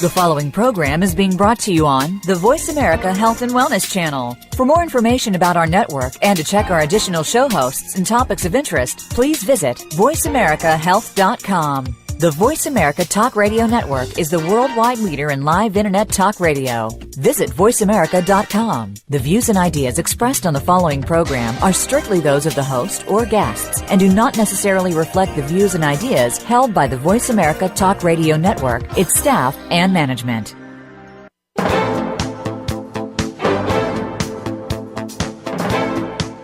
The following program is being brought to you on the Voice America Health and Wellness channel. For more information about our network and to check our additional show hosts and topics of interest, please visit voiceamericahealth.com. The Voice America Talk Radio Network is the worldwide leader in live Internet talk radio. Visit voiceamerica.com. The views and ideas expressed on the following program are strictly those of the host or guests and do not necessarily reflect the views and ideas held by the Voice America Talk Radio Network, its staff, and management.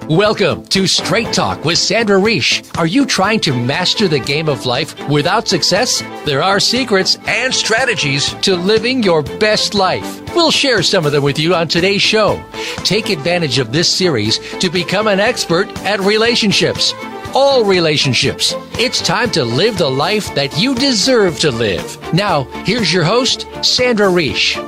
Welcome to Straight Talk with Sandra Reish. Are you trying to master the game of life without success? There are secrets and strategies to living your best life. We'll share some of them with you on today's show. Take advantage of this series to become an expert at relationships. All relationships. It's time to live the life that you deserve to live. Now, here's your host, Sandra Reish.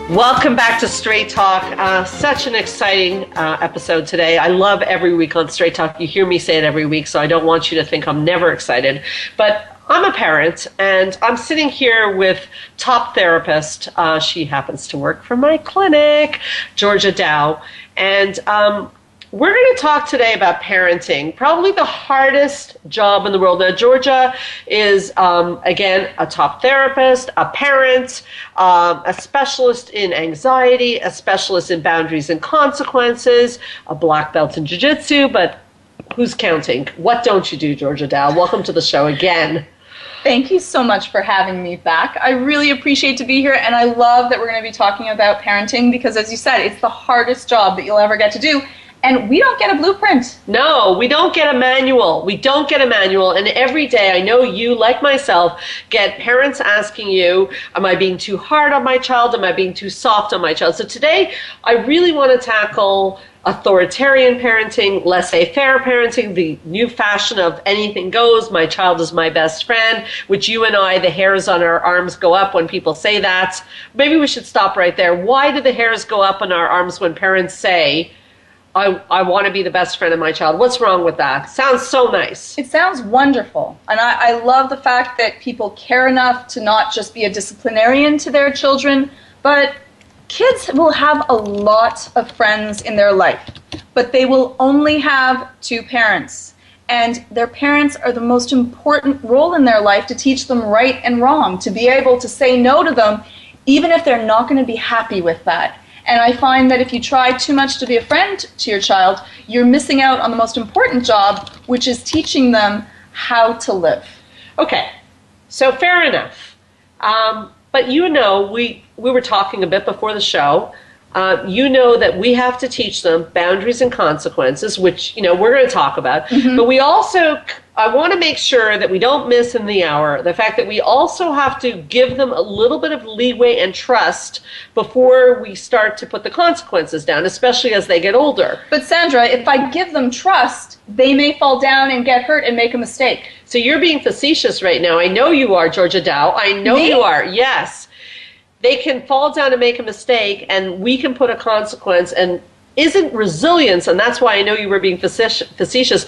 Welcome back to Straight Talk. Such an exciting episode today. I love every week on Straight Talk. You hear me say it every week, so I don't want you to think I'm never excited. But I'm a parent, and I'm sitting here with top therapist. She happens to work for my clinic, Georgia Dow. And we're going to talk today about parenting, probably the hardest job in the world. Now, Georgia is, again, a top therapist, a parent, a specialist in anxiety, a specialist in boundaries and consequences, a black belt in jiu-jitsu, but who's counting? What don't you do, Georgia Dow? Welcome to the show again. Thank you so much for having me back. I really appreciate to be here, and I love that we're going to be talking about parenting because, as you said, it's the hardest job that you'll ever get to do. And we don't get a blueprint. No, we don't get a manual. We don't get a manual. And every day, I know you, like myself, get parents asking you, am I being too hard on my child? Am I being too soft on my child? So today, I really want to tackle authoritarian parenting, laissez-faire parenting, the new fashion of anything goes, my child is my best friend, which you and I, the hairs on our arms go up when people say that. Maybe we should stop right there. Why do the hairs go up on our arms when parents say, I want to be the best friend of my child? What's wrong with that? Sounds so nice. It sounds wonderful. And I love the fact that people care enough to not just be a disciplinarian to their children, but kids will have a lot of friends in their life, but they will only have two parents. And their parents are the most important role in their life to teach them right and wrong, to be able to say no to them, even if they're not going to be happy with that. And I find that if you try too much to be a friend to your child, you're missing out on the most important job, which is teaching them how to live. Okay, so fair enough. But you know, we were talking a bit before the show. You know that we have to teach them boundaries and consequences, which, you know, we're going to talk about. Mm-hmm. But we also, I want to make sure that we don't miss in the hour the fact that we also have to give them a little bit of leeway and trust before we start to put the consequences down, especially as they get older. But Sandra, if I give them trust, they may fall down and get hurt and make a mistake. So you're being facetious right now. I know you are, Georgia Dow. I know Me? you are. Yes. They can fall down and make a mistake, and we can put a consequence. And isn't resilience, and that's why I know you were being facetious,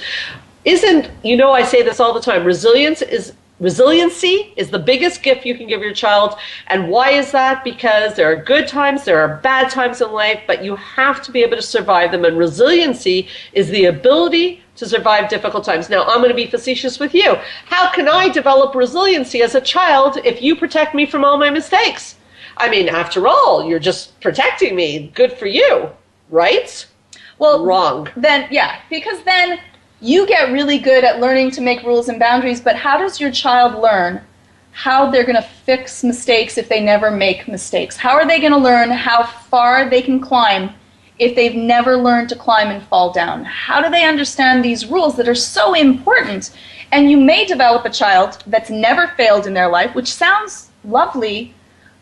isn't, you know, I say this all the time, resiliency is the biggest gift you can give your child. And why is that? Because there are good times, there are bad times in life, but you have to be able to survive them. And resiliency is the ability to survive difficult times. Now, I'm going to be facetious with you. How can I develop resiliency as a child if you protect me from all my mistakes? I mean, after all, you're just protecting me. Good for you, right? Well, wrong. Then, yeah, because then you get really good at learning to make rules and boundaries, but how does your child learn how they're going to fix mistakes if they never make mistakes? How are they going to learn how far they can climb if they've never learned to climb and fall down? How do they understand these rules that are so important? And you may develop a child that's never failed in their life, which sounds lovely,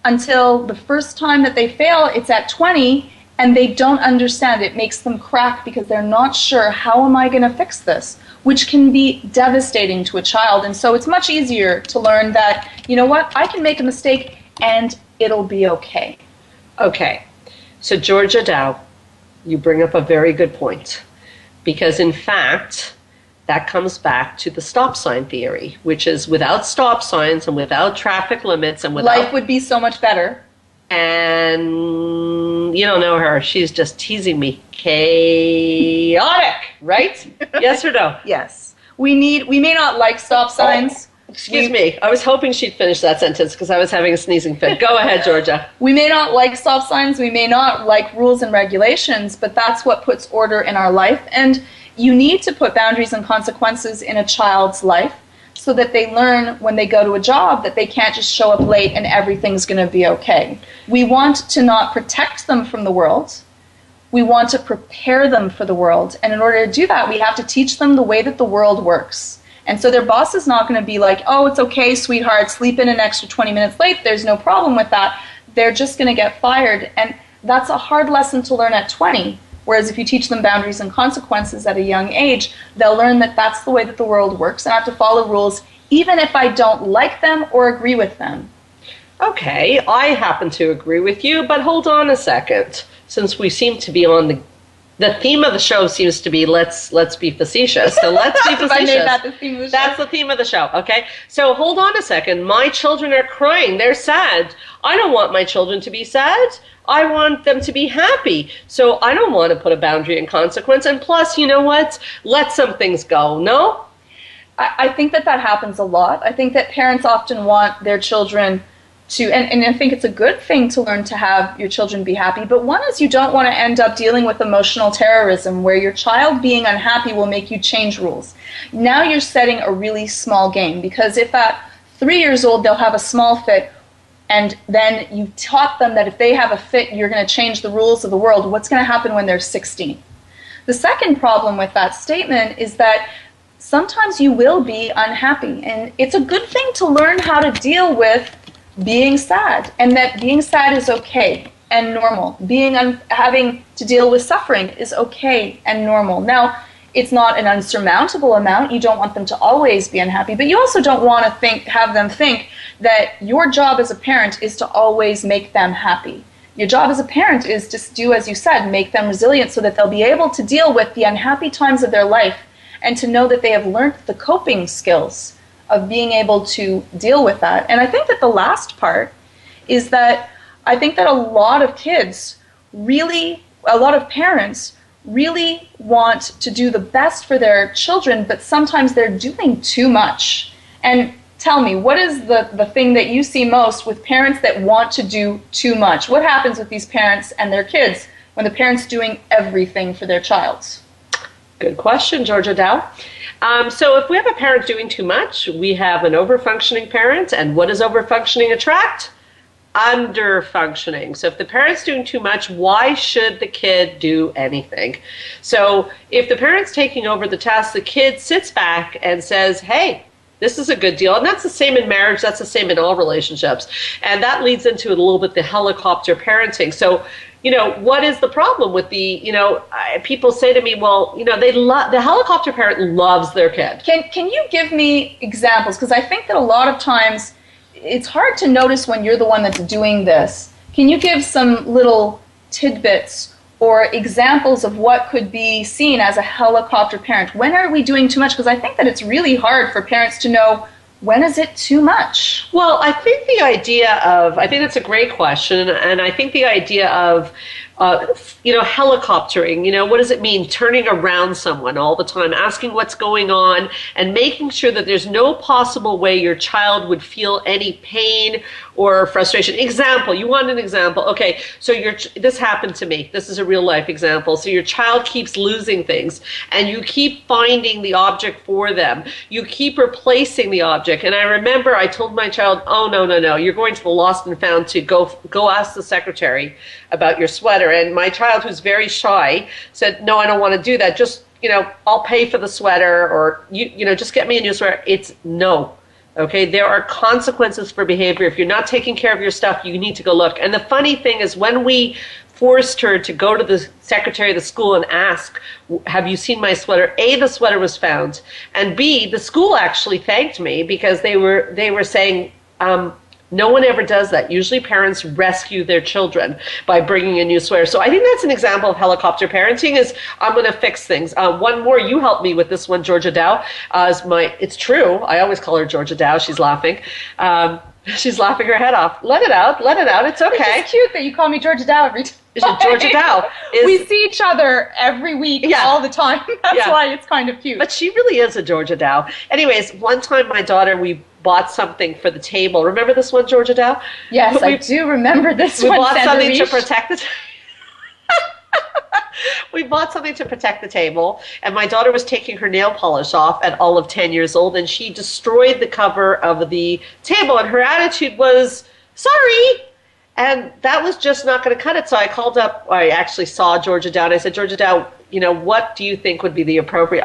until the first time that they fail, it's at 20, and they don't understand. It makes them crack because they're not sure, how am I going to fix this? Which can be devastating to a child. And so it's much easier to learn that, you know what, I can make a mistake and it'll be okay. Okay. So Georgia Dow, you bring up a very good point. Because in fact, that comes back to the stop sign theory, which is without stop signs and without traffic limits and without... Life would be so much better. And you don't know her. She's just teasing me. Chaotic, right? Yes or no? Yes. We may not like stop signs. Excuse me. I was hoping she'd finish that sentence because I was having a sneezing fit. Go ahead, Georgia. We may not like stop signs. We may not like rules and regulations, but that's what puts order in our life. And you need to put boundaries and consequences in a child's life so that they learn when they go to a job that they can't just show up late and everything's going to be okay. We want to not protect them from the world. We want to prepare them for the world. And in order to do that, we have to teach them the way that the world works. And so their boss is not going to be like, oh, it's okay, sweetheart, sleep in an extra 20 minutes late. There's no problem with that. They're just going to get fired. And that's a hard lesson to learn at 20. Whereas if you teach them boundaries and consequences at a young age, they'll learn that that's the way that the world works and I have to follow rules even if I don't like them or agree with them. Okay, I happen to agree with you, but hold on a second. Since we seem to be on the theme of the show seems to be let's be facetious. So let's be facetious. I made that the theme of the show. That's the theme of the show, okay? So hold on a second. My children are crying. They're sad. I don't want my children to be sad. I want them to be happy. So I don't want to put a boundary and consequence. And plus, you know what? Let some things go, no? I think that happens a lot. I think that parents often want their children to, and I think it's a good thing to learn to have your children be happy, but one is you don't want to end up dealing with emotional terrorism where your child being unhappy will make you change rules. Now you're setting a really small game, because if at 3 years old they'll have a small fit, and then you taught them that if they have a fit, you're going to change the rules of the world, what's going to happen when they're 16? The second problem with that statement is that sometimes you will be unhappy, and it's a good thing to learn how to deal with being sad, and that being sad is okay and normal. Having to deal with suffering is okay and normal. Now, it's not an unsurmountable amount. You don't want them to always be unhappy, but you also don't want to have them think that your job as a parent is to always make them happy. Your job as a parent is to do, as you said, make them resilient so that they'll be able to deal with the unhappy times of their life and to know that they have learned the coping skills of being able to deal with that. And I think that the last part is that I think that a lot of parents really want to do the best for their children, but sometimes they're doing too much. And tell me, what is the thing that you see most with parents that want to do too much? What happens with these parents and their kids when the parent's doing everything for their child? Good question, Georgia Dow. So if we have a parent doing too much, we have an over-functioning parent. And what does over-functioning attract? Under-functioning. So if the parent's doing too much, why should the kid do anything? So if the parent's taking over the task, the kid sits back and says, hey, this is a good deal. And that's the same in marriage. That's the same in all relationships. And that leads into a little bit the helicopter parenting. So, what is the problem with people say to me, well, the helicopter parent loves their kid. Can you give me examples? Because I think that a lot of times it's hard to notice when you're the one that's doing this. Can you give some little tidbits or examples of what could be seen as a helicopter parent? When are we doing too much? Because I think that it's really hard for parents to know, when is it too much? Well, I think that's a great question, and I think the idea of helicoptering, what does it mean? Turning around someone all the time, asking what's going on, and making sure that there's no possible way your child would feel any pain or frustration. Example, you want an example? Okay, so this happened to me. This is a real life example. So your child keeps losing things, and you keep finding the object for them. You keep replacing the object. And I remember I told my child, oh, no, you're going to the lost and found to go ask the secretary about your sweater. And my child, who's very shy, said, no, I don't want to do that. Just, I'll pay for the sweater, or, just get me a new sweater. It's no. Okay, there are consequences for behavior. If you're not taking care of your stuff, you need to go look. And the funny thing is, when we forced her to go to the secretary of the school and ask, have you seen my sweater? A, the sweater was found. And B, the school actually thanked me because they were saying, No one ever does that. Usually parents rescue their children by bringing in new swear. So I think that's an example of helicopter parenting is I'm going to fix things. One more, you helped me with this one, Georgia Dow. It's true. I always call her Georgia Dow. She's laughing. She's laughing her head off. Let it out. It's okay. It's cute that you call me Georgia Dow every time. Georgia Dow. We see each other every week, all the time. That's why it's kind of cute. But she really is a Georgia Dow. Anyways, one time my daughter, we bought something for the table. Remember this one, Georgia Dow? Yes, I do remember this one. We bought something to protect the We bought something to protect the table, and my daughter was taking her nail polish off at all of 10 years old, and she destroyed the cover of the table, and her attitude was, sorry. And that was just not going to cut it. So I called up, I actually saw Georgia Dow, and I said, Georgia Dow, what do you think would be the appropriate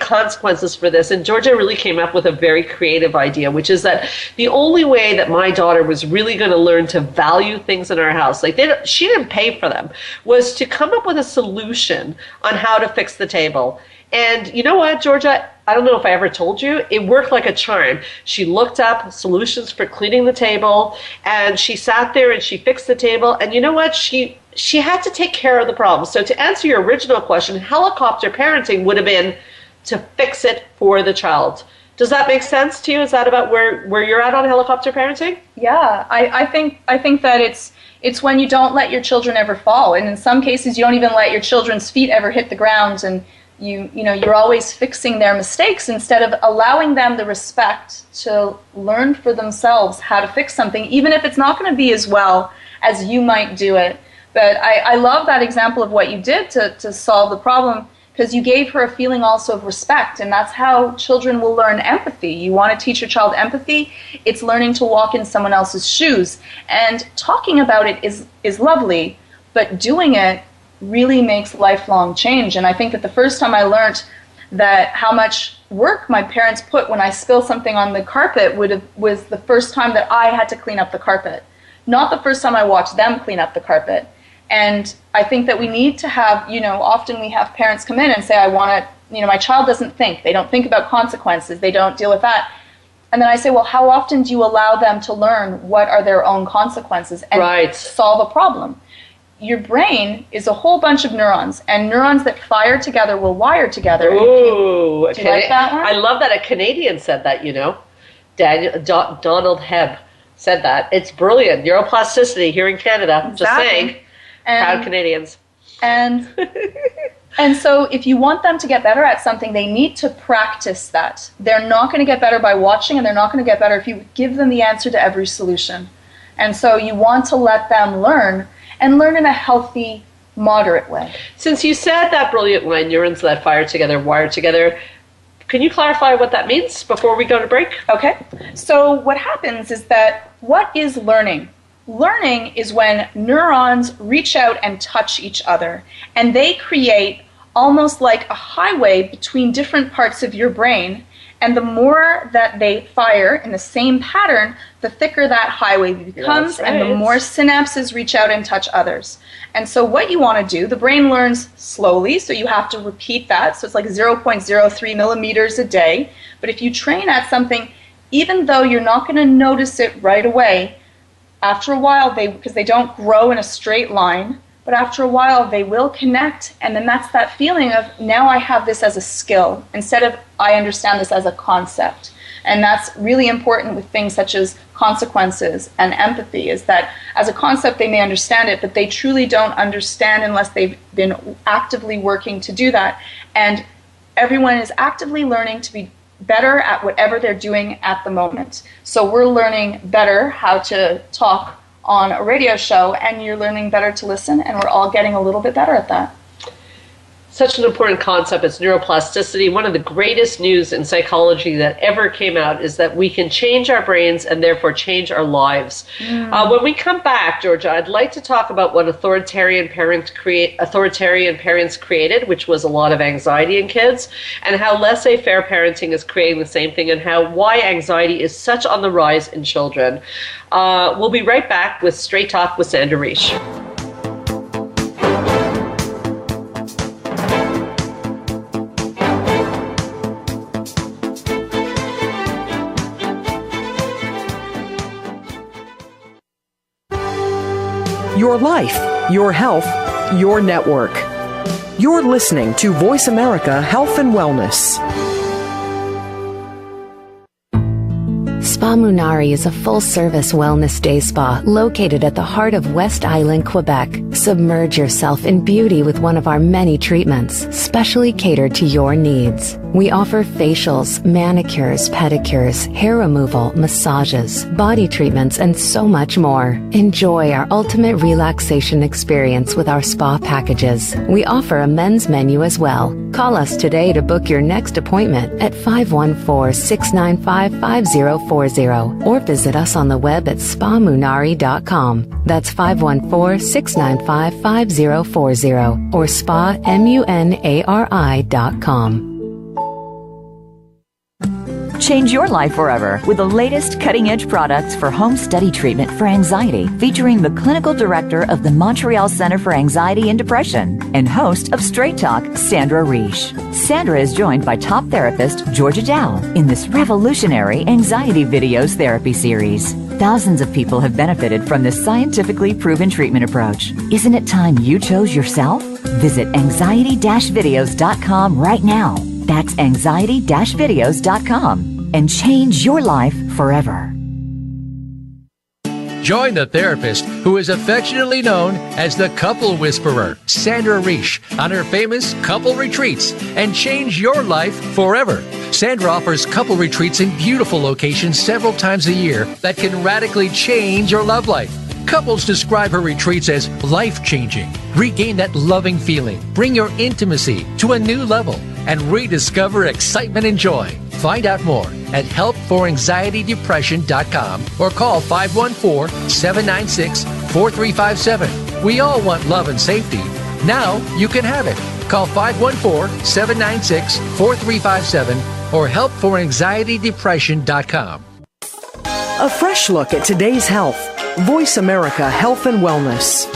consequences for this? And Georgia really came up with a very creative idea, which is that the only way that my daughter was really going to learn to value things in our house, she didn't pay for them, was to come up with a solution on how to fix the table. And you know what, Georgia? I don't know if I ever told you, it worked like a charm. She looked up solutions for cleaning the table, and she sat there and she fixed the table. And you know what? She had to take care of the problem. So to answer your original question, helicopter parenting would have been to fix it for the child. Does that make sense to you? Is that about where you're at on helicopter parenting? Yeah, I think that it's when you don't let your children ever fall, and in some cases you don't even let your children's feet ever hit the ground, and you're always fixing their mistakes instead of allowing them the respect to learn for themselves how to fix something, even if it's not going to be as well as you might do it. But I love that example of what you did to solve the problem, because you gave her a feeling also of respect, and that's how children will learn empathy. You want to teach your child empathy, it's learning to walk in someone else's shoes. And talking about it is lovely, but doing it really makes lifelong change. And I think that the first time I learned that how much work my parents put when I spill something on the carpet was the first time that I had to clean up the carpet, not the first time I watched them clean up the carpet. And I think that we need to have, often we have parents come in and say, I want to, my child doesn't think. They don't think about consequences. They don't deal with that. And then I say, well, how often do you allow them to learn what are their own consequences and solve a problem? Your brain is a whole bunch of neurons, and neurons that fire together will wire together. Ooh, do you like that one? I love that a Canadian said that, Donald Hebb said that. It's brilliant. Neuroplasticity here in Canada. Exactly. Just saying. Proud Canadians. And so if you want them to get better at something, they need to practice that. They're not going to get better by watching, and they're not going to get better if you give them the answer to every solution. And so you want to let them learn, and learn in a healthy, moderate way. Since you said that brilliant line, neurons that fire together, wire together, can you clarify what that means before we go to break? Okay. So what happens is that, what is learning? Learning is when neurons reach out and touch each other, and they create almost like a highway between different parts of your brain. And the more that they fire in the same pattern, the thicker that highway becomes, and the more synapses reach out and touch others. And so what you want to do, the brain learns slowly, so you have to repeat that. So it's like 0.03 millimeters a day. But if you train at something, even though you're not going to notice it right away, after a while, because they don't grow in a straight line, but after a while they will connect, and then that's that feeling of, now I have this as a skill instead of I understand this as a concept. And that's really important with things such as consequences and empathy, is that as a concept they may understand it, but they truly don't understand unless they've been actively working to do that. And everyone is actively learning to be better at whatever they're doing at the moment. So we're learning better how to talk on a radio show, and you're learning better to listen, and we're all getting a little bit better at that. Such an important concept is neuroplasticity. One of the greatest news in psychology that ever came out is that we can change our brains and therefore change our lives. When we come back, Georgia, I'd like to talk about what authoritarian parents created, which was a lot of anxiety in kids, and how laissez-faire parenting is creating the same thing, and why anxiety is such on the rise in children. We'll be right back with Straight Talk with Sandra Reich. your life, your health, your network. You're listening to Voice America Health and Wellness. Spa Munari is a full-service wellness day spa located at the heart of West Island, Quebec. Submerge yourself in beauty with one of our many treatments, specially catered to your needs. We offer facials, manicures, pedicures, hair removal, massages, body treatments, and so much more. Enjoy our ultimate relaxation experience with our spa packages. We offer a men's menu as well. Call us today to book your next appointment at 514-695-5040 or visit us on the web at spamunari.com. That's 514-695-5040 or spamunari.com. Change your life forever with the latest cutting-edge products for home study treatment for anxiety, featuring the clinical director of the Montreal Center for Anxiety and Depression and host of Straight Talk, Sandra Reish. Sandra is joined by top therapist Georgia Dow in this revolutionary anxiety videos therapy series. Thousands of people have benefited from this scientifically proven treatment approach. Isn't it time you chose yourself? Visit anxiety-videos.com right now. That's anxiety-videos.com and change your life forever. Join the therapist who is affectionately known as the Couple Whisperer, Sandra Reish, on her famous couple retreats and change your life forever. Sandra offers couple retreats in beautiful locations several times a year that can radically change your love life. Couples describe her retreats as life-changing. Regain that loving feeling, bring your intimacy to a new level, and rediscover excitement and joy. Find out more at helpforanxietydepression.com or call 514-796-4357. We all want love and safety. Now you can have it. Call 514-796-4357 or helpforanxietydepression.com. A fresh look at today's health. Voice America Health and Wellness.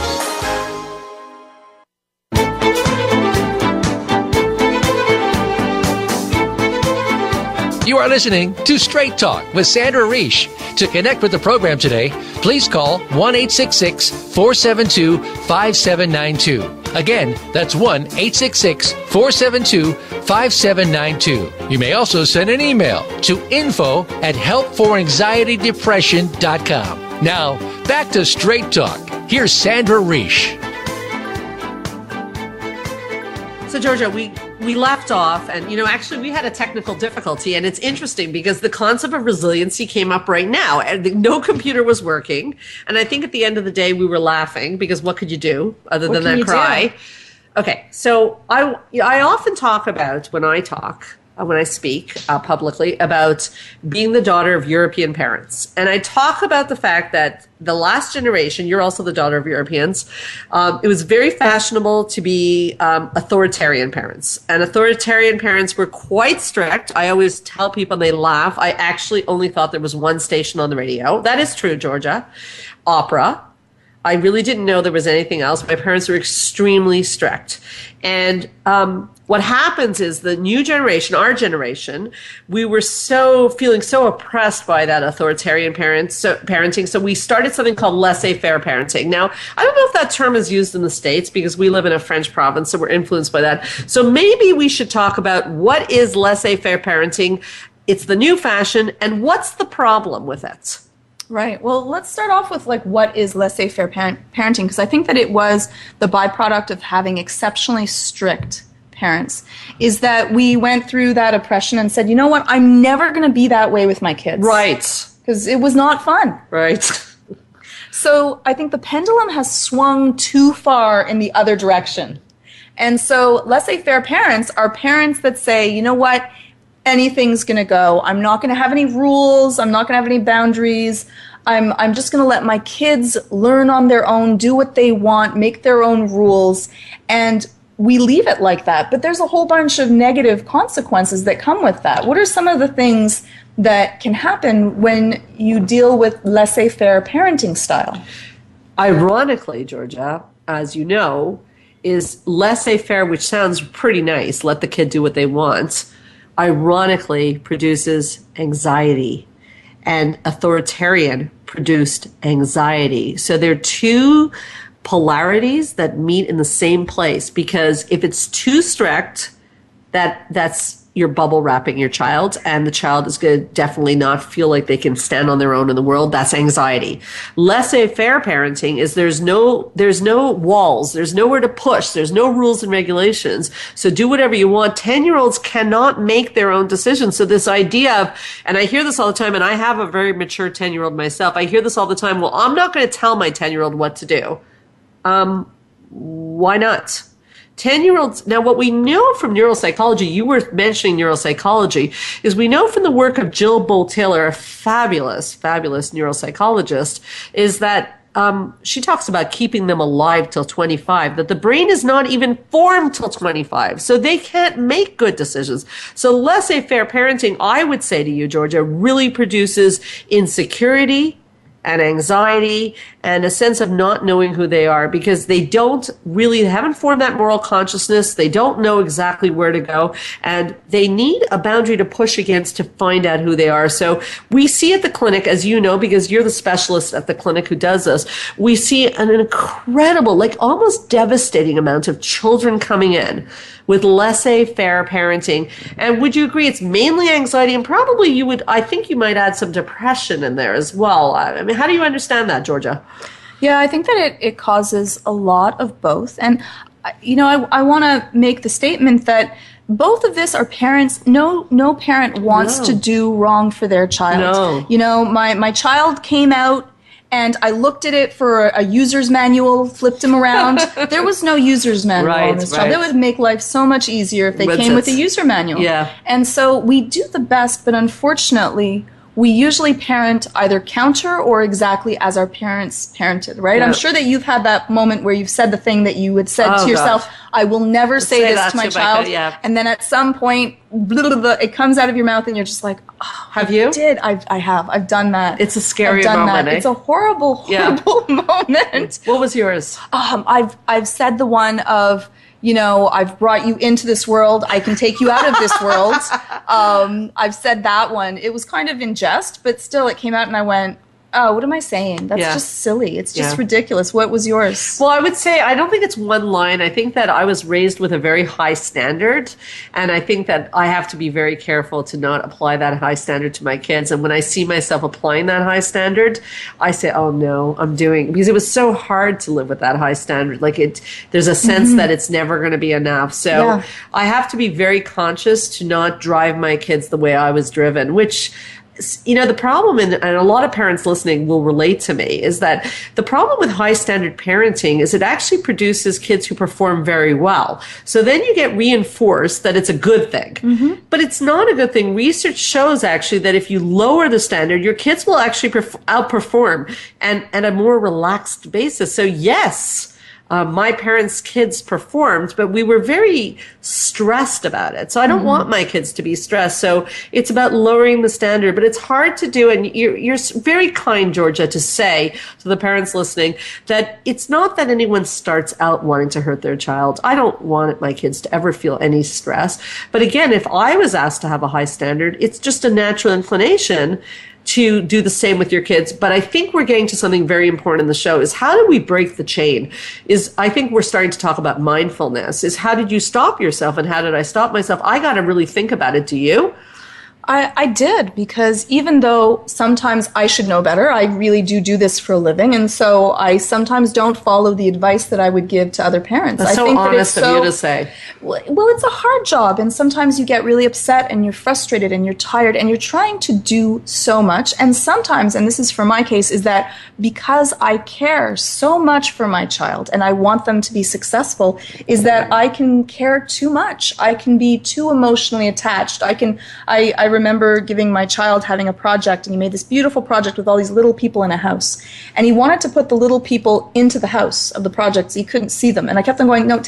You are listening to Straight Talk with Sandra Reish. To connect with the program today, please call 1-866-472-5792. Again, that's 1-866-472-5792. You may also send an email to info@helpforanxietydepression.com. Now, back to Straight Talk. Here's Sandra Reish. So, Georgia, we left off, and actually we had a technical difficulty, and it's interesting because the concept of resiliency came up right now, and no computer was working. And I think at the end of the day, we were laughing because what could you do other than that cry? Okay, so I often talk about when I speak publicly about being the daughter of European parents. And I talk about the fact that the last generation, you're also the daughter of Europeans, it was very fashionable to be authoritarian parents. And authoritarian parents were quite strict. I always tell people, and they laugh, I actually only thought there was one station on the radio. That is true, Georgia. Opera. I really didn't know there was anything else. My parents were extremely strict. And what happens is the new generation, our generation, we were feeling so oppressed by that authoritarian parenting. So we started something called laissez-faire parenting. Now, I don't know if that term is used in the States because we live in a French province, so we're influenced by that. So maybe we should talk about what is laissez-faire parenting. It's the new fashion, and what's the problem with it? Right. Well, let's start off with what is laissez-faire parenting, because I think that it was the byproduct of having exceptionally strict parents, is that we went through that oppression and said, you know what, I'm never going to be that way with my kids. Right. Because it was not fun. Right. So I think the pendulum has swung too far in the other direction. And so laissez-faire parents are parents that say, you know what, anything's going to go. I'm not going to have any rules. I'm not going to have any boundaries. I'm just going to let my kids learn on their own, do what they want, make their own rules. And we leave it like that. But there's a whole bunch of negative consequences that come with that. What are some of the things that can happen when you deal with laissez-faire parenting style? Ironically, Georgia, as you know, is laissez-faire, which sounds pretty nice, let the kid do what they want, ironically produces anxiety, and authoritarian produced anxiety. So they're two polarities that meet in the same place, because if it's too strict, that's you're bubble wrapping your child, and the child is going to definitely not feel like they can stand on their own in the world. That's anxiety. Laissez-faire parenting is there's no walls, there's nowhere to push, there's no rules and regulations. So do whatever you want. 10-year-olds cannot make their own decisions. So this idea of, and I hear this all the time, and I have a very mature 10-year-old myself. I hear this all the time. Well, I'm not going to tell my 10-year-old what to do. Why not? 10-year-olds, now what we know from neuropsychology, you were mentioning neuropsychology, is we know from the work of Jill Bolt-Taylor, a fabulous, fabulous neuropsychologist, is that she talks about keeping them alive till 25, that the brain is not even formed till 25. So they can't make good decisions. So laissez-faire parenting, I would say to you, Georgia, really produces insecurity and anxiety and a sense of not knowing who they are, because they haven't formed that moral consciousness. They don't know exactly where to go, and they need a boundary to push against to find out who they are. So we see at the clinic, as you know, because you're the specialist at the clinic who does this, we see an incredible, like almost devastating amount of children coming in with laissez-faire parenting. And would you agree it's mainly anxiety, and probably I think you might add some depression in there as well. I mean, how do you understand that, Georgia? Yeah, I think that it causes a lot of both. And, I want to make the statement that both of this are parents. No parent wants to do wrong for their child. No. My child came out, and I looked at it for a user's manual, flipped him around. There was no user's manual on this child. It would make life so much easier if they came with a user manual. Yeah. And so we do the best, but unfortunately, we usually parent either counter or exactly as our parents parented, right? Yeah. I'm sure that you've had that moment where you've said the thing that you had said to yourself, I will never say this to my child. Yeah. And then at some point, it comes out of your mouth and you're just like, oh, have you? I have. I've done that. It's a scary moment. It's a horrible moment. What was yours? I've said the one of, I've brought you into this world. I can take you out of this world. I've said that one. It was kind of in jest, but still it came out and I went, oh, what am I saying? That's just silly. It's just ridiculous. What was yours? Well, I would say I don't think it's one line. I think that I was raised with a very high standard, and I think that I have to be very careful to not apply that high standard to my kids. And when I see myself applying that high standard, I say, oh no, because it was so hard to live with that high standard. Like there's a sense that it's never going to be enough. So I have to be very conscious to not drive my kids the way I was driven, which, the problem, and a lot of parents listening will relate to me, is that the problem with high standard parenting is it actually produces kids who perform very well. So then you get reinforced that it's a good thing. But it's not a good thing. Research shows actually that if you lower the standard, your kids will actually outperform and at a more relaxed basis. So yes, my parents' kids performed, but we were very stressed about it. So I don't want my kids to be stressed. So it's about lowering the standard, but it's hard to do. And you're very kind, Georgia, to say to the parents listening that it's not that anyone starts out wanting to hurt their child. I don't want my kids to ever feel any stress. But again, if I was asked to have a high standard, it's just a natural inclination to do the same with your kids. But I think we're getting to something very important in the show, is how do we break the chain? I think we're starting to talk about mindfulness, is how did you stop yourself and how did I stop myself? I got to really think about it. Do you? I did, because even though sometimes I should know better, I really do this for a living, and so I sometimes don't follow the advice that I would give to other parents. That's so honest of you to say. Well, it's a hard job, and sometimes you get really upset and you're frustrated and you're tired and you're trying to do so much, and sometimes, and this is for my case, is that because I care so much for my child and I want them to be successful, is that I can care too much. I can be too emotionally attached. I remember giving my child having a project, and he made this beautiful project with all these little people in a house. And he wanted to put the little people into the house of the project so he couldn't see them. And I kept on going, no,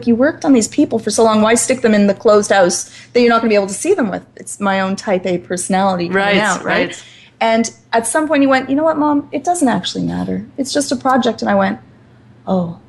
you worked on these people for so long, why stick them in the closed house that you're not going to be able to see them with? It's my own type A personality coming out, right? And at some point he went, you know what, Mom, it doesn't actually matter. It's just a project. And I went, oh,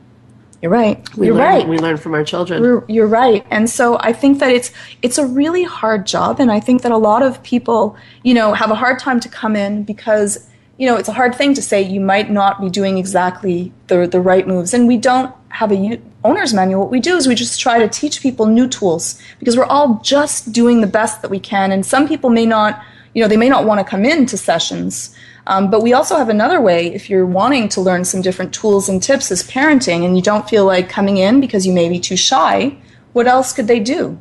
you're right. You're right. We learn from our children. You're right. And so I think that it's a really hard job. And I think that a lot of people, have a hard time to come in because it's a hard thing to say you might not be doing exactly the right moves. And we don't have a owner's manual. What we do is we just try to teach people new tools because we're all just doing the best that we can. And some people may not, they may not want to come into sessions. But we also have another way if you're wanting to learn some different tools and tips as parenting and you don't feel like coming in because you may be too shy. What else could they do?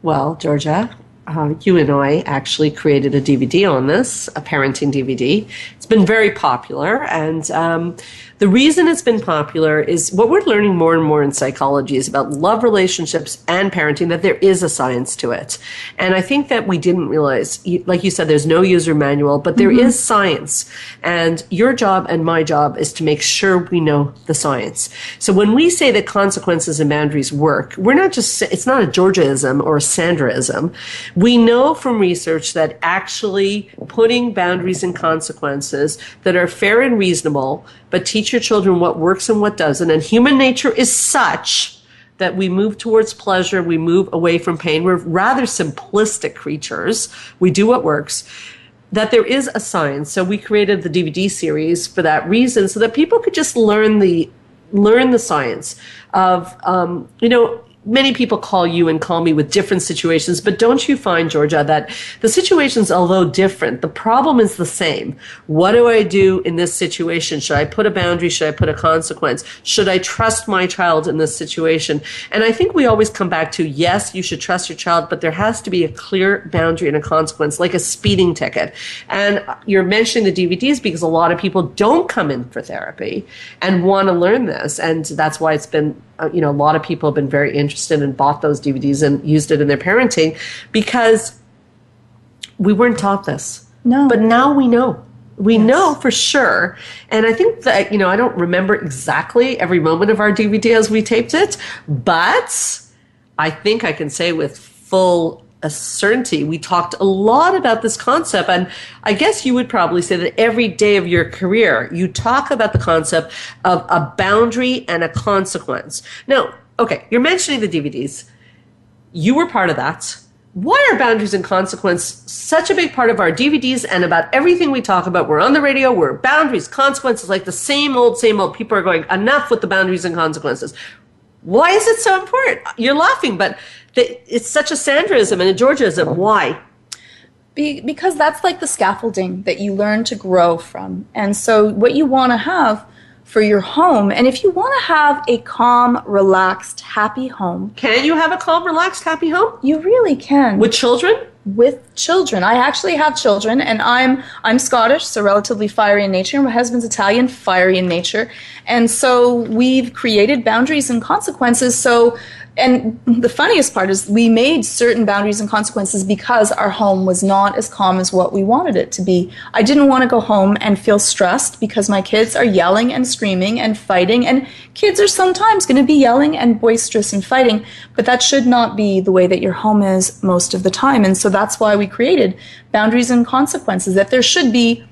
Well, Georgia, you and I actually created a DVD on this, a parenting DVD. It's been very popular, and the reason it's been popular is what we're learning more and more in psychology is about love relationships and parenting, that there is a science to it. And I think that we didn't realize, like you said, there's no user manual, but there is science. And your job and my job is to make sure we know the science. So when we say that consequences and boundaries work, we're not just, it's not a Georgiaism or a Sandraism. We know from research that actually putting boundaries and consequences that are fair and reasonable, but teach your children what works and what doesn't. And human nature is such that we move towards pleasure, we move away from pain. We're rather simplistic creatures. We do what works. That there is a science. So we created the DVD series for that reason, so that people could just learn the science of, many people call you and call me with different situations, but don't you find, Georgia, that the situations, although different, the problem is the same? What do I do in this situation? Should I put a boundary? Should I put a consequence? Should I trust my child in this situation? And I think we always come back to, yes, you should trust your child, but there has to be a clear boundary and a consequence, like a speeding ticket. And you're mentioning the DVDs because a lot of people don't come in for therapy and want to learn this. And that's why it's been, a lot of people have been very interested and bought those DVDs and used it in their parenting because we weren't taught this. No. But now we know. We know for sure. And I think that, I don't remember exactly every moment of our DVD as we taped it, but I think I can say with full certainty, we talked a lot about this concept. And I guess you would probably say that every day of your career, you talk about the concept of a boundary and a consequence. Now, okay, you're mentioning the DVDs. You were part of that. Why are boundaries and consequence such a big part of our DVDs and about everything we talk about? We're on the radio, we're boundaries, consequences, like the same old. People are going, enough with the boundaries and consequences. Why is it so important? You're laughing, but it's such a Sandraism and a Georgiaism. Why? Because that's like the scaffolding that you learn to grow from. And so what you want to have for your home, and if you want to have a calm, relaxed, happy home. Can you have a calm, relaxed, happy home? You really can. With children? With children. I actually have children, and I'm Scottish, so relatively fiery in nature. My husband's Italian, fiery in nature. And so we've created boundaries and consequences. And the funniest part is we made certain boundaries and consequences because our home was not as calm as what we wanted it to be. I didn't want to go home and feel stressed because my kids are yelling and screaming and fighting, and kids are sometimes going to be yelling and boisterous and fighting, but that should not be the way that your home is most of the time. And so that's why we created boundaries and consequences, that there should be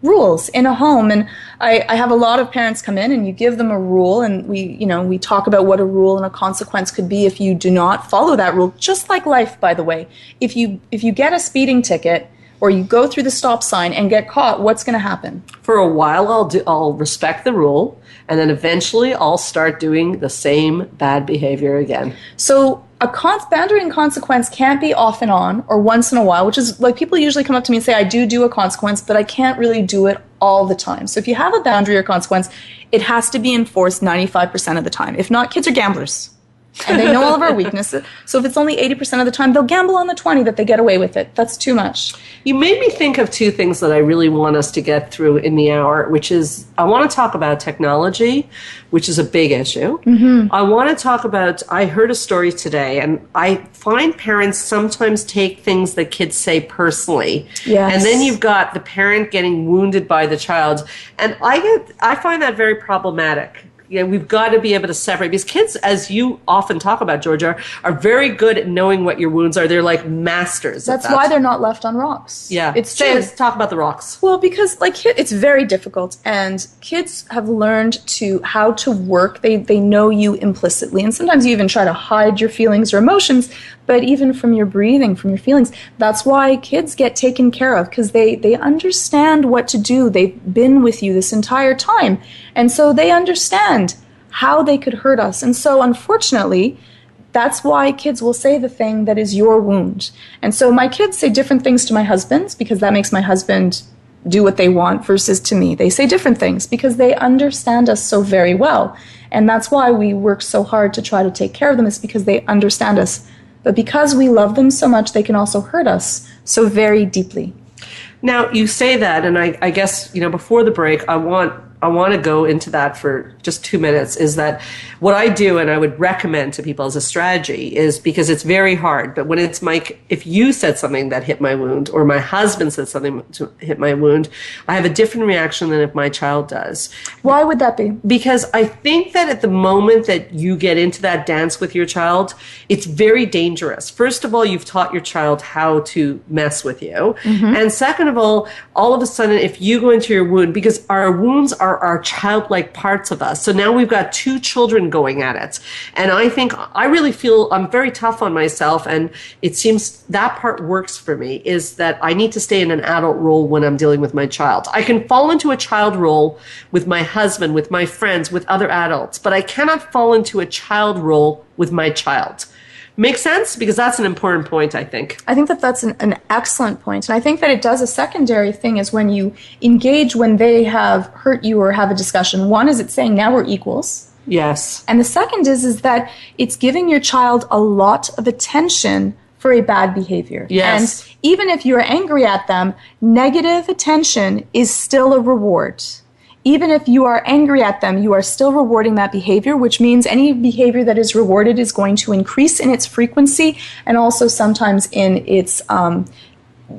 rules in a home. And I have a lot of parents come in and you give them a rule, and we talk about what a rule and a consequence could be if you do not follow that rule. Just like life, by the way. If you get a speeding ticket or you go through the stop sign and get caught, what's going to happen? For a while, I'll respect the rule, and then eventually I'll start doing the same bad behavior again. So a boundary and consequence can't be off and on or once in a while, which is like people usually come up to me and say, I do a consequence, but I can't really do it all the time. So if you have a boundary or consequence, it has to be enforced 95% of the time. If not, kids are gamblers. And they know all of our weaknesses. So if it's only 80% of the time, they'll gamble on the 20 that they get away with it. That's too much. You made me think of two things that I really want us to get through in the hour, which is I want to talk about technology, which is a big issue. Mm-hmm. I want to talk about, I heard a story today, and I find parents sometimes take things that kids say personally. Yes. And then you've got the parent getting wounded by the child. And I find that very problematic. We've got to be able to separate, because kids, as you often talk about, Georgia, are very good at knowing what your wounds are. They're like masters. That's why they're not left on rocks. Yeah. Let's talk about the rocks. Well, because it's very difficult, and kids have learned how to work. They know you implicitly, and sometimes you even try to hide your feelings or emotions, but even from your breathing, from your feelings. That's why kids get taken care of, because they understand what to do. They've been with you this entire time. And so they understand how they could hurt us. And so unfortunately, that's why kids will say the thing that is your wound. And so my kids say different things to my husband, because that makes my husband do what they want, versus to me. They say different things because they understand us so very well. And that's why we work so hard to try to take care of them, is because they understand us. But because we love them so much, they can also hurt us so very deeply. Now, you say that, and I guess, before the break, I want to go into that for just 2 minutes, is that what I do, and I would recommend to people as a strategy, is because it's very hard, but when it's if you said something that hit my wound, or my husband said something to hit my wound, I have a different reaction than if my child does. Why would that be? Because I think that at the moment that you get into that dance with your child, it's very dangerous. First of all, you've taught your child how to mess with you. Mm-hmm. And second of all of a sudden, if you go into your wound, because our wounds are our childlike parts of us. So now we've got two children going at it. And I really feel I'm very tough on myself. And it seems that part works for me, is that I need to stay in an adult role when I'm dealing with my child. I can fall into a child role with my husband, with my friends, with other adults, but I cannot fall into a child role with my child. Makes sense? Because that's an important point, I think. I think that that's an excellent point. And I think that it does a secondary thing, is when you engage when they have hurt you or have a discussion. One is it's saying, now we're equals. Yes. And the second is that it's giving your child a lot of attention for a bad behavior. Yes. And even if you're angry at them, negative attention is still a reward. Even if you are angry at them, you are still rewarding that behavior, which means any behavior that is rewarded is going to increase in its frequency and also sometimes in its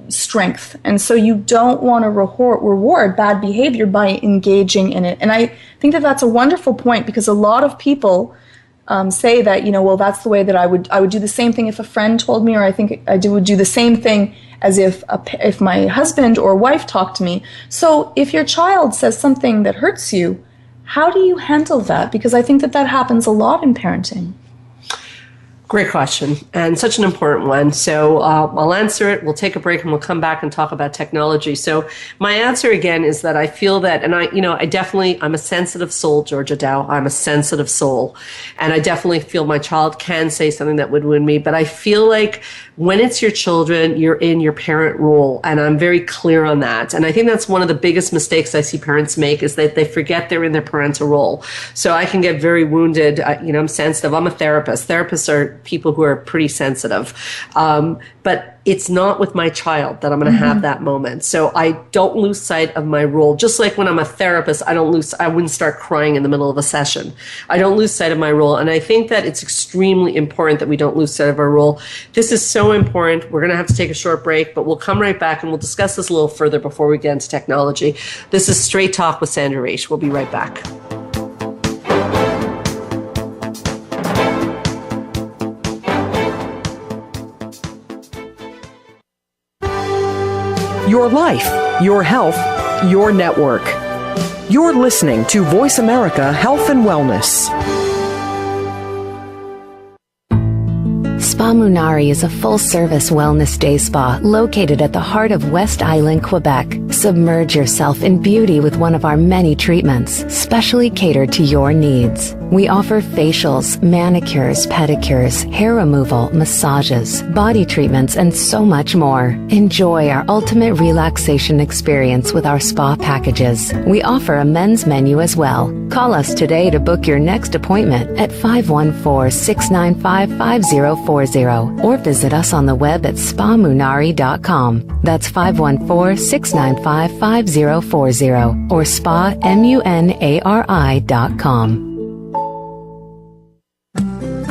strength. And so you don't want to reward bad behavior by engaging in it. And I think that that's a wonderful point, because a lot of people say that, well, that's the way that I would do the same thing if a friend told me, or I think I would do the same thing as if my husband or wife talked to me. So if your child says something that hurts you, how do you handle that? Because I think that happens a lot in parenting. Great question, and such an important one. So I'll answer it. We'll take a break, and we'll come back and talk about technology. So my answer again is that I feel that, and I'm a sensitive soul, Georgia Dow. I'm a sensitive soul, and I definitely feel my child can say something that would wound me. But I feel like when it's your children, you're in your parent role, and I'm very clear on that. And I think that's one of the biggest mistakes I see parents make, is that they forget they're in their parental role. So I can get very wounded. I'm sensitive. I'm a therapist. Therapists are people who are pretty sensitive. But it's not with my child that I'm going to have that moment. So I don't lose sight of my role. Just like when I'm a therapist, I wouldn't start crying in the middle of a session. I don't lose sight of my role. And I think that it's extremely important that we don't lose sight of our role. This is so important. We're going to have to take a short break, but we'll come right back and we'll discuss this a little further before we get into technology. This is Straight Talk with Sandra Reish. We'll be right back. Your life, your health, your network. You're listening to Voice America Health and Wellness. Spa Munari is a full-service wellness day spa located at the heart of West Island, Quebec. Submerge yourself in beauty with one of our many treatments, specially catered to your needs. We offer facials, manicures, pedicures, hair removal, massages, body treatments, and so much more. Enjoy our ultimate relaxation experience with our spa packages. We offer a men's menu as well. Call us today to book your next appointment at 514-695-5040 or visit us on the web at spamunari.com. That's 514-695-5040 or spamunari.com.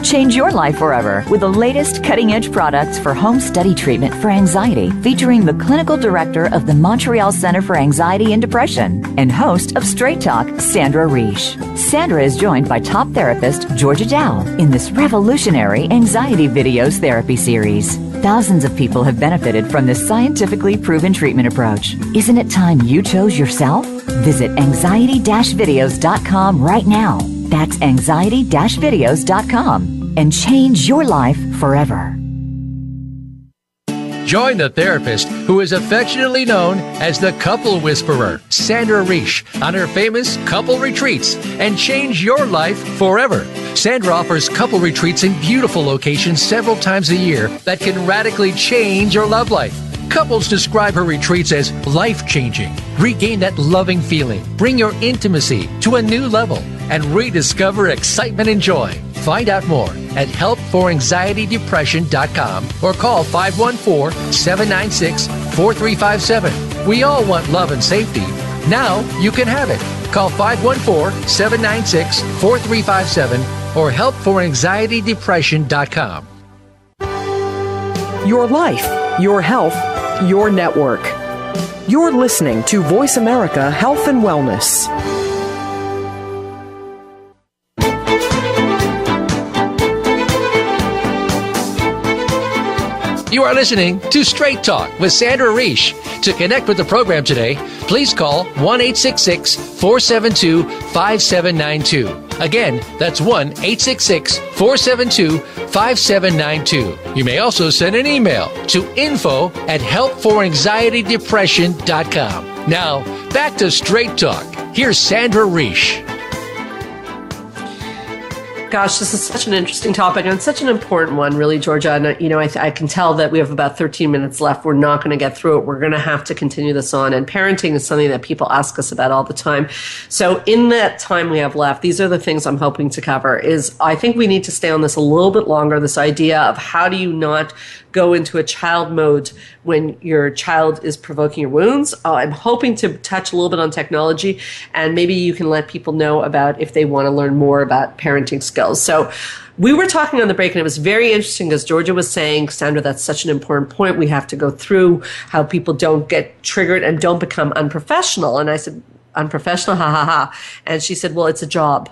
Change your life forever with the latest cutting-edge products for home study treatment for anxiety, featuring the clinical director of the Montreal Center for Anxiety and Depression and host of Straight Talk, Sandra Reish. Sandra is joined by top therapist Georgia Dow in this revolutionary anxiety videos therapy series. Thousands of people have benefited from this scientifically proven treatment approach. Isn't it time you chose yourself? Visit anxiety-videos.com right now. That's anxiety-videos.com and change your life forever. Join the therapist who is affectionately known as the Couple Whisperer, Sandra Reish, on her famous couple retreats and change your life forever. Sandra offers couple retreats in beautiful locations several times a year that can radically change your love life. Couples describe her retreats as life-changing. Regain that loving feeling, bring your intimacy to a new level, and rediscover excitement and joy. Find out more at helpforanxietydepression.com or call 514-796-4357. We all want love and safety. Now you can have it. Call 514-796-4357 or helpforanxietydepression.com. Your life, your health, your network. You're listening to Voice America Health and Wellness. You are listening to Straight Talk with Sandra Reish. To connect with the program today, please call 1-866-472-5792. Again, that's 1-866-472-5792. You may also send an email to info@helpforanxietydepression.com. Now, back to Straight Talk. Here's Sandra Reish. Gosh, this is such an interesting topic and such an important one, really, Georgia. And, I can tell that we have about 13 minutes left. We're not going to get through it. We're going to have to continue this on. And parenting is something that people ask us about all the time. So in that time we have left, these are the things I'm hoping to cover. I think we need to stay on this a little bit longer, this idea of how do you not go into a child mode when your child is provoking your wounds. I'm hoping to touch a little bit on technology, and maybe you can let people know about if they want to learn more about parenting skills. So we were talking on the break, and it was very interesting because Georgia was saying, Sandra, that's such an important point. We have to go through how people don't get triggered and don't become unprofessional. And I said, unprofessional? Ha, ha, ha. And she said, well, it's a job.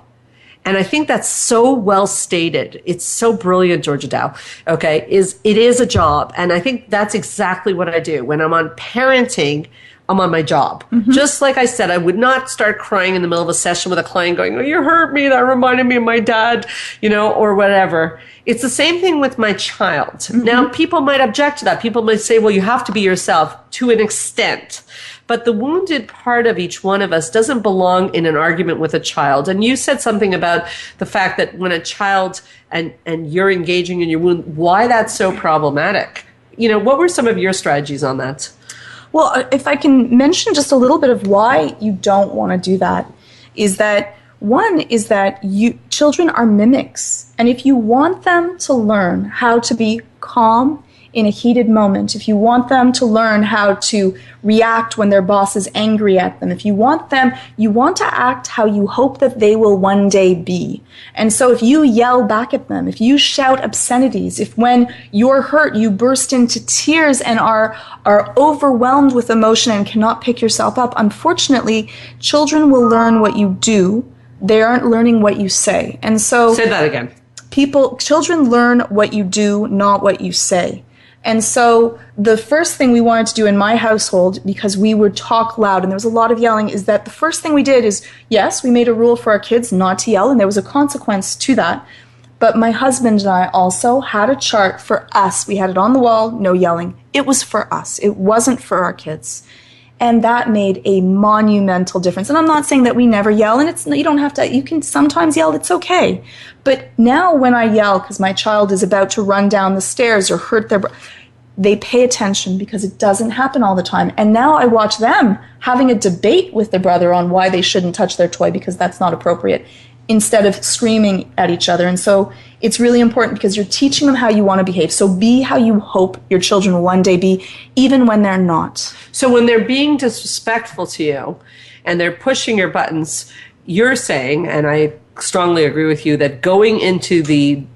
And I think that's so well stated. It's so brilliant, Georgia Dow. Okay, it is a job. And I think that's exactly what I do. When I'm on parenting, I'm on my job. Mm-hmm. Just like I said, I would not start crying in the middle of a session with a client going, oh, you hurt me. That reminded me of my dad, or whatever. It's the same thing with my child. Mm-hmm. Now, people might object to that. People might say, well, you have to be yourself to an extent. But the wounded part of each one of us doesn't belong in an argument with a child. And you said something about the fact that when a child and you're engaging in your wound, why that's so problematic. What were some of your strategies on that? Well, if I can mention just a little bit of why you don't want to do that, is that one is that children are mimics. And if you want them to learn how to be calm in a heated moment, if you want them to learn how to react when their boss is angry at them, you want to act how you hope that they will one day be. And so if you yell back at them, if you shout obscenities, if when you're hurt you burst into tears and are overwhelmed with emotion and cannot pick yourself up, unfortunately, children will learn what you do. They aren't learning what you say. And so say that again. Children learn what you do, not what you say. And so the first thing we wanted to do in my household, because we would talk loud and there was a lot of yelling, is that the first thing we did is, yes, we made a rule for our kids not to yell, and there was a consequence to that. But my husband and I also had a chart for us. We had it on the wall, no yelling. It was for us. It wasn't for our kids. And that made a monumental difference. And I'm not saying that we never yell, and you don't have to, you can sometimes yell, it's okay. But now when I yell because my child is about to run down the stairs or hurt they pay attention because it doesn't happen all the time. And now I watch them having a debate with their brother on why they shouldn't touch their toy because that's not appropriate, instead of screaming at each other. And so it's really important because you're teaching them how you want to behave. So be how you hope your children will one day be, even when they're not. So when they're being disrespectful to you and they're pushing your buttons, you're saying, and I strongly agree with you, that going into the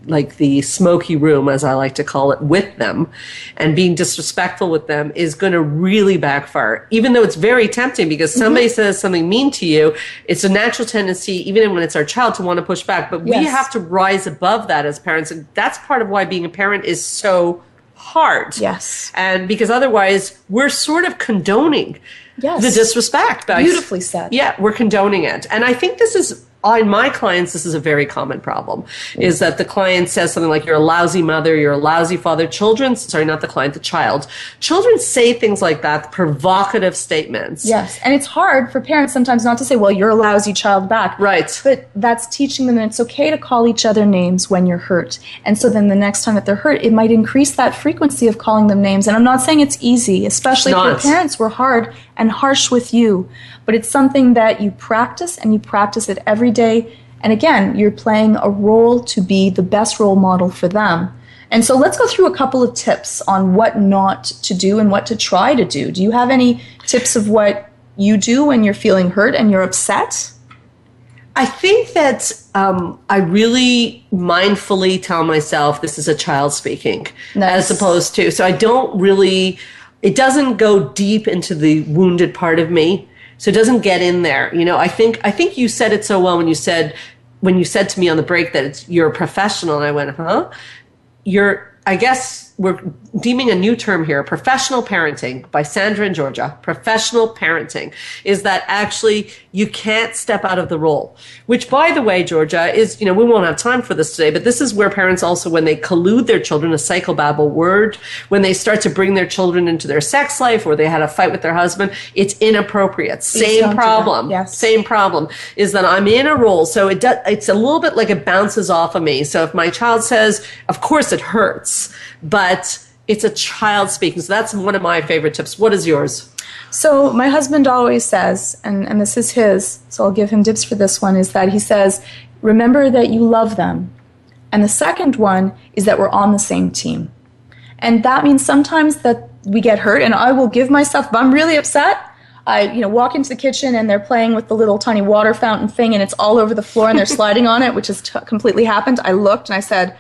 smoky room, as I like to call it, with them and being disrespectful with them is going to really backfire, even though it's very tempting because somebody says something mean to you. It's a natural tendency, even when it's our child, to want to push back. But we have to rise above that as parents. And that's part of why being a parent is so hard. Yes. And because otherwise we're sort of condoning the disrespect. Beautifully said. Yeah, we're condoning it. And I think this is on my clients, this is a very common problem, is that the client says something like, you're a lousy mother, you're a lousy father. Not the client, the child. Children say things like that, provocative statements. Yes, and it's hard for parents sometimes not to say, well, you're a lousy child back. Right. But that's teaching them that it's okay to call each other names when you're hurt. And so then the next time that they're hurt, it might increase that frequency of calling them names. And I'm not saying it's easy, especially if your parents were hard and harsh with you. But it's something that you practice, and you practice it every day. And again, you're playing a role to be the best role model for them. And so let's go through a couple of tips on what not to do and what to try to do. Do you have any tips of what you do when you're feeling hurt and you're upset? I think that I really mindfully tell myself this is a child speaking, as opposed to, so I don't really, it doesn't go deep into the wounded part of me. So it doesn't get in there. You know, I think you said it so well when you said to me on the break that you're a professional, and I went, huh? I guess we're deeming a new term here, professional parenting by Sandra and Georgia. Professional parenting is that actually you can't step out of the role, which, by the way, Georgia, is, we won't have time for this today, but this is where parents also, when they collude their children, a psychobabble word, when they start to bring their children into their sex life or they had a fight with their husband, it's inappropriate. Same problem. Yes. Same problem is that I'm in a role. So it's a little bit like it bounces off of me. So if my child says, of course it hurts, but it's a child speaking. So that's one of my favorite tips. What is yours? So my husband always says, and this is his, so I'll give him dibs for this one, is that he says, remember that you love them. And the second one is that we're on the same team. And that means sometimes that we get hurt, and I will give myself, if I'm really upset, I walk into the kitchen and they're playing with the little tiny water fountain thing and it's all over the floor and they're sliding on it, which has completely happened. I looked and I said,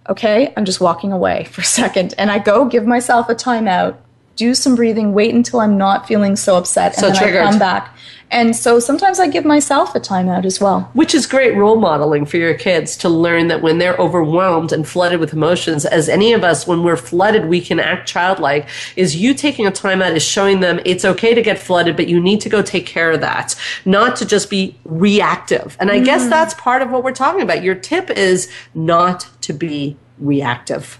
okay, I'm just walking away for a second. And I go give myself a timeout, do some breathing, wait until I'm not feeling so upset, and then triggered. I come back. And so sometimes I give myself a timeout as well. Which is great role modeling for your kids to learn that when they're overwhelmed and flooded with emotions, as any of us, when we're flooded, we can act childlike, is you taking a timeout is showing them it's okay to get flooded, but you need to go take care of that, not to just be reactive. And I guess that's part of what we're talking about. Your tip is not to be reactive.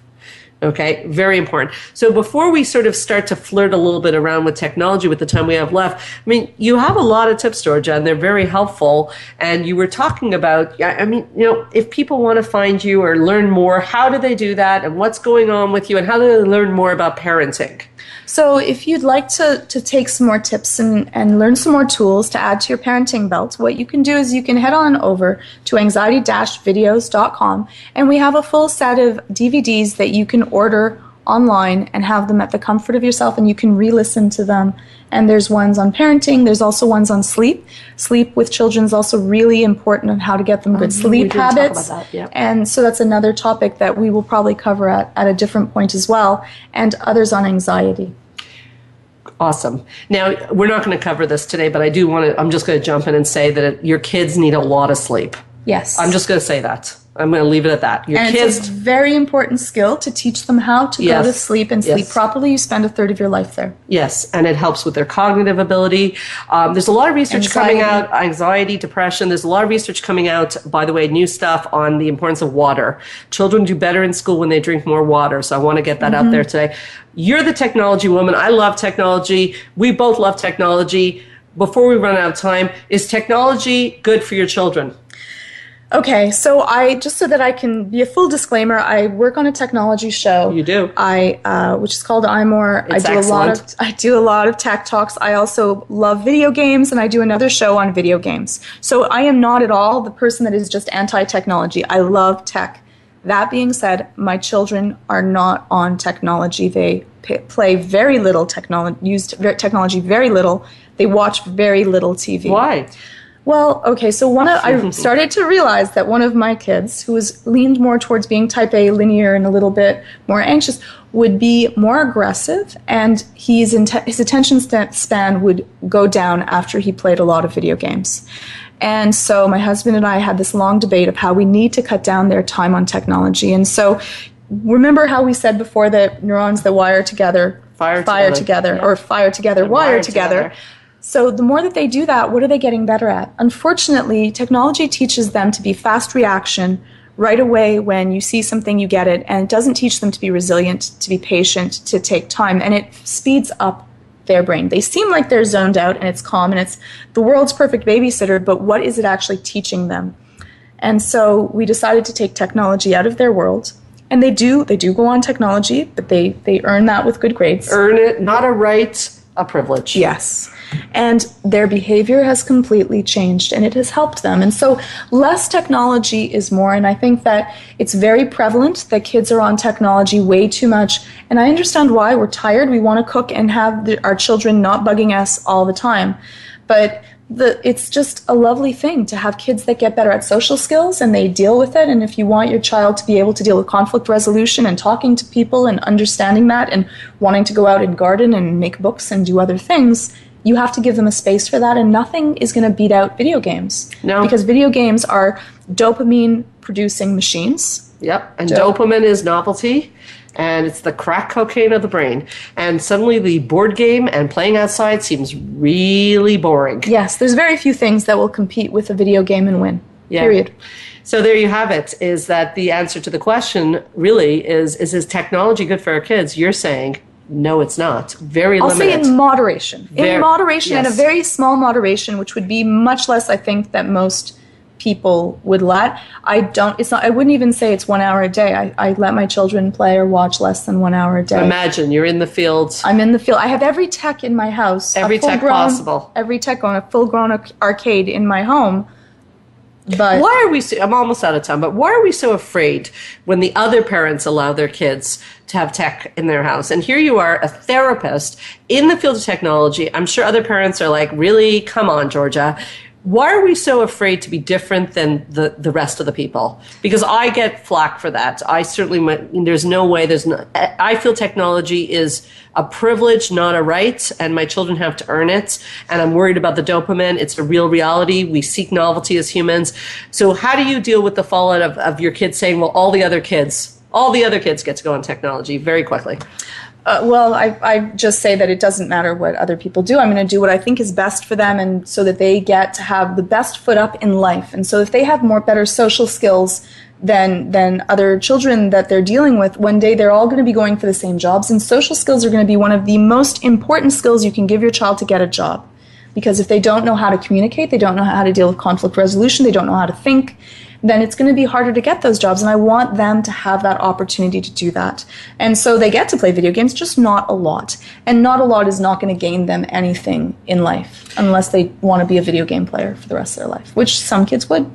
Okay, very important. So before we sort of start to flirt a little bit around with technology with the time we have left, I mean, you have a lot of tips, Georgia, and they're very helpful. And you were talking about, if people want to find you or learn more, how do they do that? And what's going on with you? And how do they learn more about parenting? So if you'd like to take some more tips and learn some more tools to add to your parenting belt, what you can do is you can head on over to anxiety-videos.com, and we have a full set of DVDs that you can order online and have them at the comfort of yourself, and you can re-listen to them. And there's ones on parenting. There's also ones on sleep. Sleep with children is also really important on how to get them good sleep habits. Talk about that, yeah. And so that's another topic that we will probably cover at a different point as well, and others on anxiety. Awesome. Now, we're not going to cover this today, but I'm just going to jump in and say that your kids need a lot of sleep. Yes. I'm just going to say that. I'm going to leave it at that. It's a very important skill to teach them how to go to sleep and sleep properly. You spend a third of your life there. Yes, and it helps with their cognitive ability. There's a lot of research coming out, anxiety, depression. There's a lot of research coming out, by the way, new stuff on the importance of water. Children do better in school when they drink more water, so I want to get that out there today. You're the technology woman. I love technology. We both love technology. Before we run out of time, is technology good for your children? Okay, so just so that I can be a full disclaimer, I work on a technology show. You do. Which is called Encore. It's excellent. I do a lot of tech talks. I also love video games, and I do another show on video games. So I am not at all the person that is just anti-technology. I love tech. That being said, my children are not on technology. They play very little technology, use technology very little. They watch very little TV. Why? Well, okay, so I started to realize that one of my kids, who was leaned more towards being type A, linear, and a little bit more anxious, would be more aggressive, and his attention span would go down after he played a lot of video games. And so my husband and I had this long debate of how we need to cut down their time on technology. And so remember how we said before that neurons that wire together, fire together, or fire together, wire together. So the more that they do that, what are they getting better at? Unfortunately, technology teaches them to be fast reaction. Right away when you see something, you get it, and it doesn't teach them to be resilient, to be patient, to take time, and it speeds up their brain. They seem like they're zoned out and it's calm and it's the world's perfect babysitter, but what is it actually teaching them? And so we decided to take technology out of their world. And they do go on technology, but they earn that with good grades. Earn it, not a right, a privilege. Yes. And their behavior has completely changed, and it has helped them. And so less technology is more, and I think that it's very prevalent that kids are on technology way too much. And I understand why. We're tired. We want to cook and have our children not bugging us all the time. But it's just a lovely thing to have kids that get better at social skills and they deal with it. And if you want your child to be able to deal with conflict resolution and talking to people and understanding that and wanting to go out and garden and make books and do other things, you have to give them a space for that. And nothing is going to beat out video games. No. Because video games are dopamine-producing machines. Yep, and dopamine is novelty. And it's the crack cocaine of the brain. And suddenly the board game and playing outside seems really boring. Yes, there's very few things that will compete with a video game and win. Yeah. Period. So there you have it, is that the answer to the question really is technology good for our kids? You're saying, no, it's not. Very limited. I'll say in moderation. In moderation, yes. In a very small moderation, which would be much less, I think, that most people would let. I wouldn't even say it's 1 hour a day. I let my children play or watch less than 1 hour a day. Imagine you're in the field. I'm in the field. I have every tech in my house. Every tech possible. Every tech on a full-grown arcade in my home. But why are we I'm almost out of time, but why are we so afraid when the other parents allow their kids to have tech in their house? And here you are, a therapist in the field of technology. I'm sure other parents are like, really? Come on, Georgia. Why are we so afraid to be different than the rest of the people? Because I get flack for that. I certainly, there's no way, I feel technology is a privilege, not a right, and my children have to earn it. And I'm worried about the dopamine. It's a real reality. We seek novelty as humans. So how do you deal with the fallout of your kids saying, well, all the other kids get to go on technology very quickly? Well, I just say that it doesn't matter what other people do. I'm going to do what I think is best for them, and so that they get to have the best foot up in life. And so if they have better social skills than other children that they're dealing with, one day they're all going to be going for the same jobs. And social skills are going to be one of the most important skills you can give your child to get a job. Because if they don't know how to communicate, they don't know how to deal with conflict resolution, they don't know how to think, then it's going to be harder to get those jobs. And I want them to have that opportunity to do that. And so they get to play video games, just not a lot. And not a lot is not going to gain them anything in life unless they want to be a video game player for the rest of their life, which some kids would.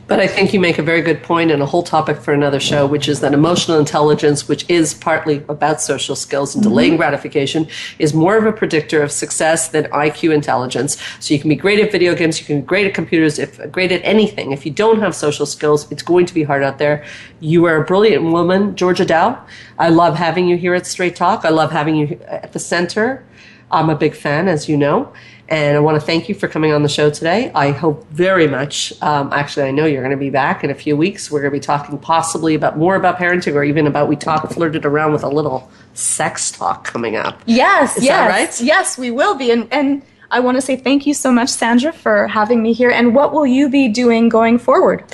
But I think you make a very good point, and a whole topic for another show, which is that emotional intelligence, which is partly about social skills and delaying gratification, is more of a predictor of success than IQ intelligence. So you can be great at video games, you can be great at computers, great at anything. If you don't have social skills, it's going to be hard out there. You are a brilliant woman, Georgia Dow. I love having you here at Straight Talk. I love having you at the center. I'm a big fan, as you know. And I want to thank you for coming on the show today. I hope very much, actually, I know you're going to be back in a few weeks. We're going to be talking possibly more about parenting, or even about, flirted around with a little sex talk coming up. Yes, Is that right? Yes, we will be. And I want to say thank you so much, Sandra, for having me here. And what will you be doing going forward?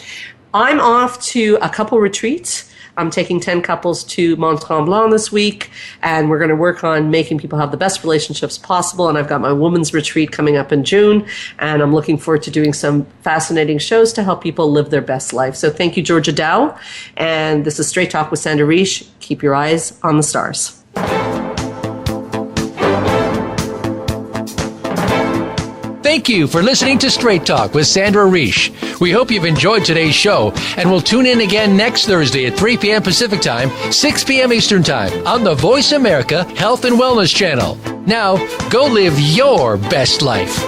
I'm off to a couple retreats. I'm taking 10 couples to Mont Tremblant this week, and we're going to work on making people have the best relationships possible. And I've got my women's retreat coming up in June, and I'm looking forward to doing some fascinating shows to help people live their best life. So thank you, Georgia Dow. And this is Straight Talk with Sandra Reish. Keep your eyes on the stars. Thank you for listening to Straight Talk with Sandra Reish. We hope you've enjoyed today's show, and we'll tune in again next Thursday at 3 p.m. Pacific Time, 6 p.m. Eastern Time on the Voice America Health and Wellness Channel. Now, go live your best life.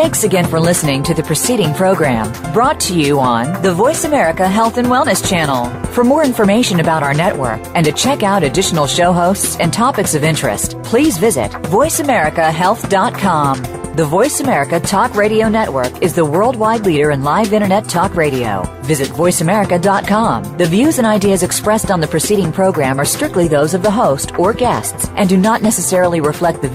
Thanks again for listening to the preceding program, brought to you on the Voice America Health and Wellness Channel. For more information about our network and to check out additional show hosts and topics of interest, please visit voiceamericahealth.com. The Voice America Talk Radio Network is the worldwide leader in live Internet talk radio. Visit voiceamerica.com. The views and ideas expressed on the preceding program are strictly those of the host or guests and do not necessarily reflect the